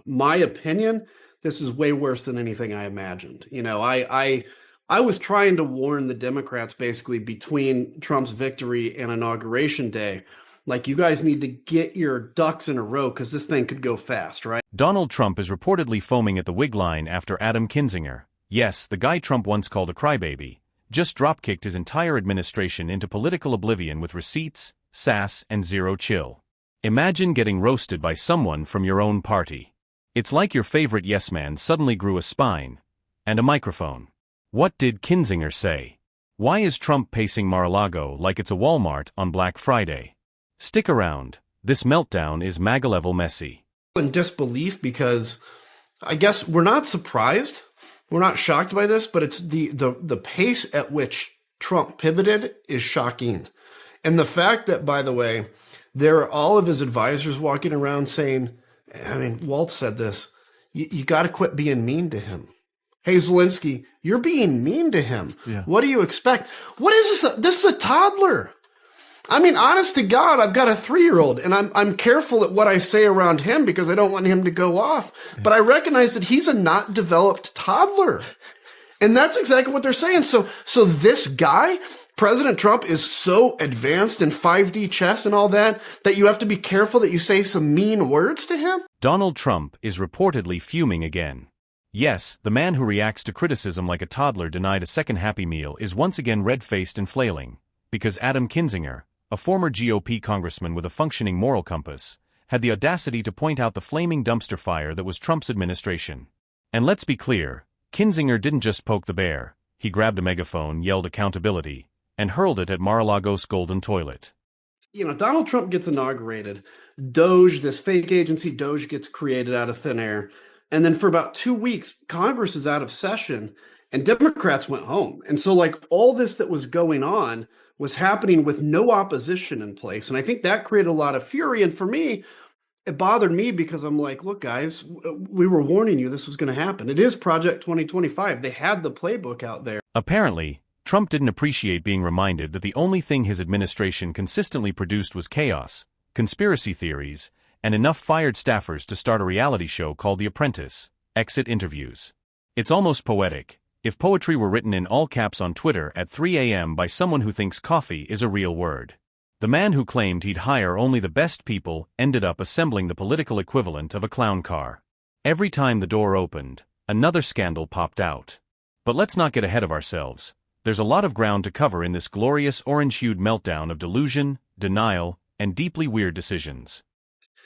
my opinion, this is way worse than anything I imagined. I was trying to warn the Democrats basically between Trump's victory and Inauguration Day. Like, you guys need to get your ducks in a row because this thing could go fast, right? Donald Trump is reportedly foaming at the wig line after Adam Kinzinger, yes, the guy Trump once called a crybaby, just dropkicked his entire administration into political oblivion with receipts, sass, and zero chill. Imagine getting roasted by someone from your own party. It's like your favorite yes man suddenly grew a spine and a microphone. What did Kinzinger say? Why is Trump pacing Mar-a-Lago like it's a Walmart on Black Friday? Stick around. This meltdown is MAGA-level messy. In disbelief, because I guess we're not surprised. We're not shocked by this, but it's the pace at which Trump pivoted is shocking. And the fact that, by the way, there are all of his advisors walking around saying, I mean, Walt said this, you got to quit being mean to him. Hey, Zelensky, you're being mean to him. Yeah. What do you expect? What is this? This is a toddler. I mean, honest to God, I've got a 3-year-old, and I'm careful at what I say around him because I don't want him to go off. Yeah. But I recognize that he's a not developed toddler. And that's exactly what they're saying. So this guy, President Trump, is so advanced in 5D chess and all that you have to be careful that you say some mean words to him? Donald Trump is reportedly fuming again. Yes, the man who reacts to criticism like a toddler denied a second Happy Meal is once again red-faced and flailing, because Adam Kinzinger, a former GOP congressman with a functioning moral compass, had the audacity to point out the flaming dumpster fire that was Trump's administration. And let's be clear, Kinzinger didn't just poke the bear, he grabbed a megaphone, yelled accountability, and hurled it at Mar-a-Lago's golden toilet. Donald Trump gets inaugurated. Doge, this fake agency Doge, gets created out of thin air. And then for about 2 weeks, Congress is out of session and Democrats went home. And so all this that was going on was happening with no opposition in place. And I think that created a lot of fury. And for me, it bothered me because I'm like, look, guys, we were warning you this was going to happen. It is Project 2025. They had the playbook out there. Apparently, Trump didn't appreciate being reminded that the only thing his administration consistently produced was chaos, conspiracy theories, and enough fired staffers to start a reality show called The Apprentice, exit interviews. It's almost poetic. If poetry were written in all caps on Twitter at 3 a.m. by someone who thinks coffee is a real word. The man who claimed he'd hire only the best people ended up assembling the political equivalent of a clown car. Every time the door opened, another scandal popped out. But let's not get ahead of ourselves. There's a lot of ground to cover in this glorious orange-hued meltdown of delusion, denial, and deeply weird decisions.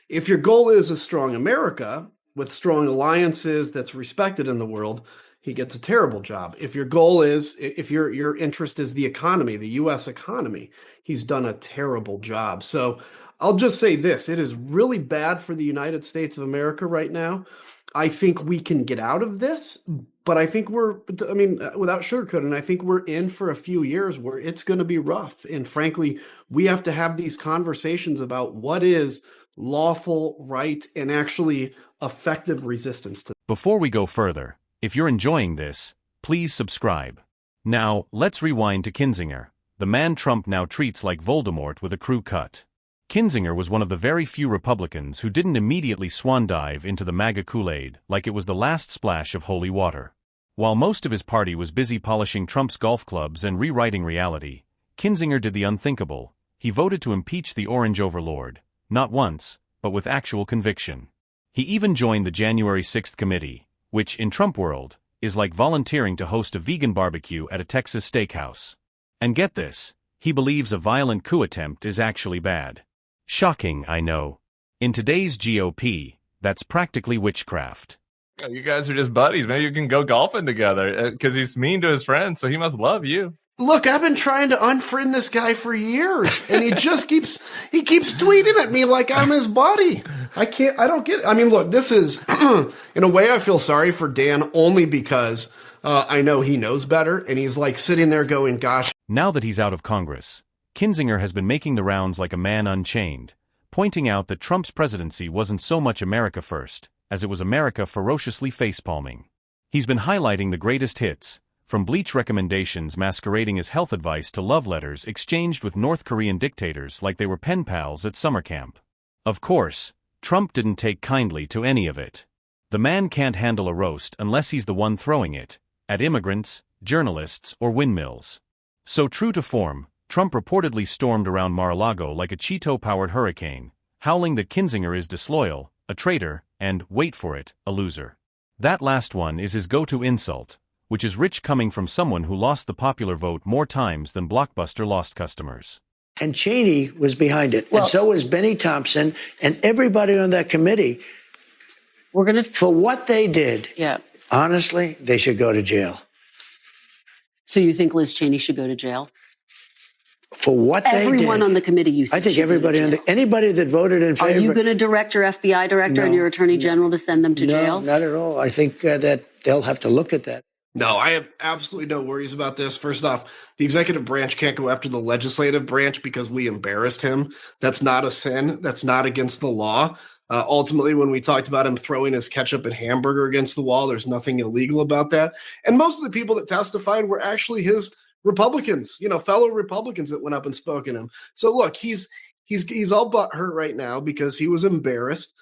If your goal is a strong America with strong alliances that's respected in the world, he gets a terrible job. If your goal is, if your interest is the economy, the U.S. economy, he's done a terrible job. So I'll just say this, it is really bad for the United States of America right now. I think we can get out of this, but I think without sugarcoating, I think we're in for a few years where it's going to be rough. And frankly, we have to have these conversations about what is lawful, right, and actually effective resistance to. Before we go further, if you're enjoying this, please subscribe. Now, let's rewind to Kinzinger, the man Trump now treats like Voldemort with a crew cut. Kinzinger was one of the very few Republicans who didn't immediately swan dive into the MAGA Kool-Aid like it was the last splash of holy water. While most of his party was busy polishing Trump's golf clubs and rewriting reality, Kinzinger did the unthinkable. He voted to impeach the Orange Overlord, not once, but with actual conviction. He even joined the January 6th committee, which, in Trump world, is like volunteering to host a vegan barbecue at a Texas steakhouse. And get this, he believes a violent coup attempt is actually bad. Shocking, I know. In today's GOP, that's practically witchcraft. You guys are just buddies. Maybe you can go golfing together, because he's mean to his friends, so he must love you. Look, I've been trying to unfriend this guy for years, and he just keeps tweeting at me like I'm his buddy. I don't get it. I mean, look, this is, in a way, I feel sorry for Dan only because I know he knows better, and he's sitting there going, gosh. Now that he's out of Congress, Kinzinger has been making the rounds like a man unchained, pointing out that Trump's presidency wasn't so much America first, as it was America ferociously facepalming. He's been highlighting the greatest hits, from bleach recommendations masquerading as health advice to love letters exchanged with North Korean dictators like they were pen pals at summer camp. Of course, Trump didn't take kindly to any of it. The man can't handle a roast unless he's the one throwing it, at immigrants, journalists, or windmills. So true to form, Trump reportedly stormed around Mar-a-Lago like a Cheeto-powered hurricane, howling that Kinzinger is disloyal, a traitor, and, wait for it, a loser. That last one is his go-to insult, which is rich coming from someone who lost the popular vote more times than Blockbuster lost customers. And Cheney was behind it, and so was Benny Thompson and everybody on that committee. For what they did, honestly, they should go to jail. So you think Liz Cheney should go to jail? For what they did. Everyone on the committee, you think? I think everybody anybody that voted in favor. Are you going to direct your FBI director and your attorney general to send them to jail? No, not at all. I think that they'll have to look at that. No, I have absolutely no worries about this. First off, the executive branch can't go after the legislative branch because we embarrassed him. That's not a sin. That's not against the law. Ultimately, when we talked about him throwing his ketchup and hamburger against the wall, there's nothing illegal about that. And most of the people that testified were actually his Republicans, fellow Republicans that went up and spoke in him. So look, he's all butthurt right now because he was embarrassed.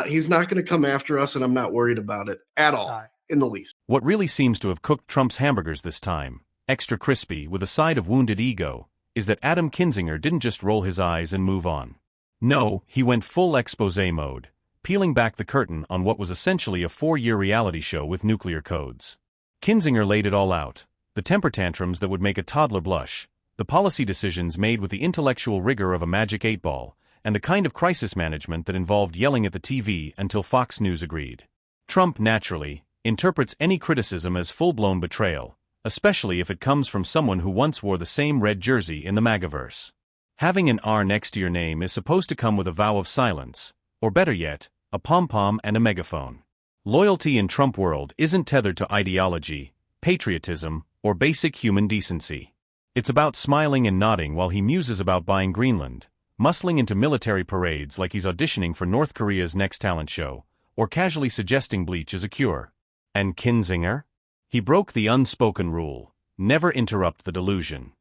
He's not going to come after us, and I'm not worried about it at all. In the least. What really seems to have cooked Trump's hamburgers this time, extra crispy with a side of wounded ego, is that Adam Kinzinger didn't just roll his eyes and move on. No, he went full exposé mode, peeling back the curtain on what was essentially a 4-year reality show with nuclear codes. Kinzinger laid it all out, the temper tantrums that would make a toddler blush, the policy decisions made with the intellectual rigor of a magic 8-ball, and the kind of crisis management that involved yelling at the TV until Fox News agreed. Trump, naturally, interprets any criticism as full-blown betrayal, especially if it comes from someone who once wore the same red jersey in the MAGAverse. Having an R next to your name is supposed to come with a vow of silence, or better yet, a pom-pom and a megaphone. Loyalty in Trump world isn't tethered to ideology, patriotism, or basic human decency. It's about smiling and nodding while he muses about buying Greenland, muscling into military parades like he's auditioning for North Korea's next talent show, or casually suggesting bleach is a cure. And Kinzinger? He broke the unspoken rule, never interrupt the delusion.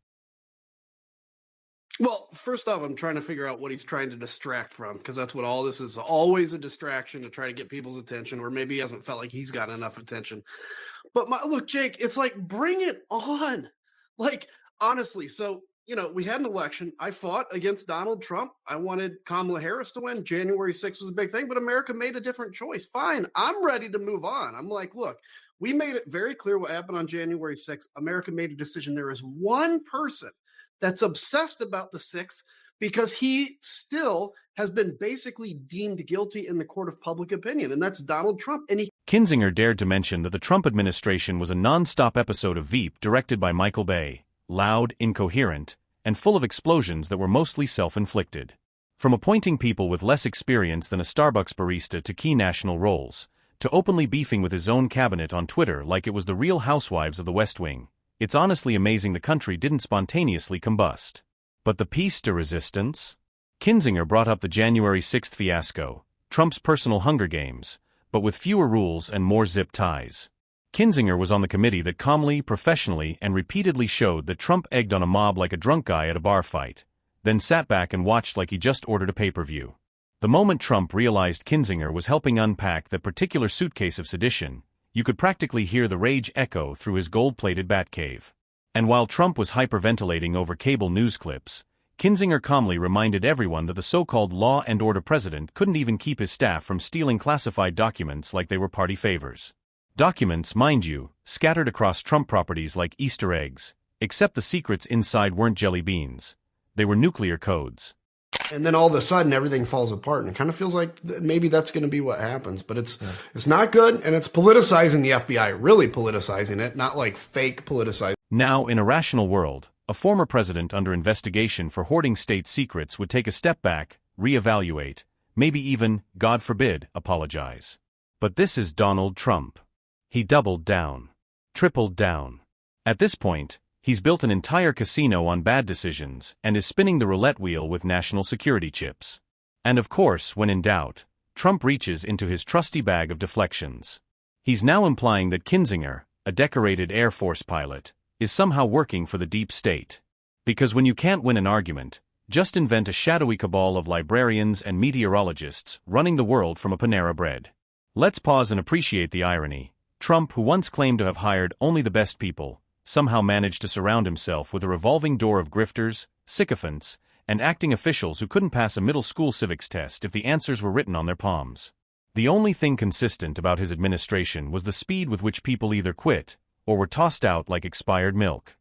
Well, first off, I'm trying to figure out what he's trying to distract from, because that's what all this is, always a distraction to try to get people's attention, or maybe he hasn't felt like he's got enough attention. But look, Jake, it's like, bring it on. Like, honestly, so, we had an election. I fought against Donald Trump. I wanted Kamala Harris to win. January 6th was a big thing, but America made a different choice. Fine. I'm ready to move on. I'm like, look, we made it very clear what happened on January 6th. America made a decision. There is one person that's obsessed about the 6th because he still has been basically deemed guilty in the court of public opinion, and that's Donald Trump. And Kinzinger dared to mention that the Trump administration was a non-stop episode of Veep directed by Michael Bay. Loud, incoherent, and full of explosions that were mostly self-inflicted. From appointing people with less experience than a Starbucks barista to key national roles, to openly beefing with his own cabinet on Twitter like it was the Real Housewives of the West Wing, it's honestly amazing the country didn't spontaneously combust. But the piece de resistance? Kinzinger brought up the January 6th fiasco, Trump's personal Hunger Games, but with fewer rules and more zip ties. Kinzinger was on the committee that calmly, professionally, and repeatedly showed that Trump egged on a mob like a drunk guy at a bar fight, then sat back and watched like he just ordered a pay-per-view. The moment Trump realized Kinzinger was helping unpack that particular suitcase of sedition, you could practically hear the rage echo through his gold-plated Batcave. And while Trump was hyperventilating over cable news clips, Kinzinger calmly reminded everyone that the so-called law and order president couldn't even keep his staff from stealing classified documents like they were party favors. Documents, mind you, scattered across Trump properties like Easter eggs, except the secrets inside weren't jelly beans. They were nuclear codes. And then all of a sudden, everything falls apart, and it kind of feels like maybe that's going to be what happens. But it's not good, and it's politicizing the FBI, really politicizing it, not like fake politicizing. Now, in a rational world, a former president under investigation for hoarding state secrets would take a step back, reevaluate, maybe even, God forbid, apologize. But this is Donald Trump. He doubled down. Tripled down. At this point, he's built an entire casino on bad decisions and is spinning the roulette wheel with national security chips. And of course, when in doubt, Trump reaches into his trusty bag of deflections. He's now implying that Kinzinger, a decorated Air Force pilot, is somehow working for the deep state. Because when you can't win an argument, just invent a shadowy cabal of librarians and meteorologists running the world from a Panera Bread. Let's pause and appreciate the irony. Trump, who once claimed to have hired only the best people, somehow managed to surround himself with a revolving door of grifters, sycophants, and acting officials who couldn't pass a middle school civics test if the answers were written on their palms. The only thing consistent about his administration was the speed with which people either quit or were tossed out like expired milk.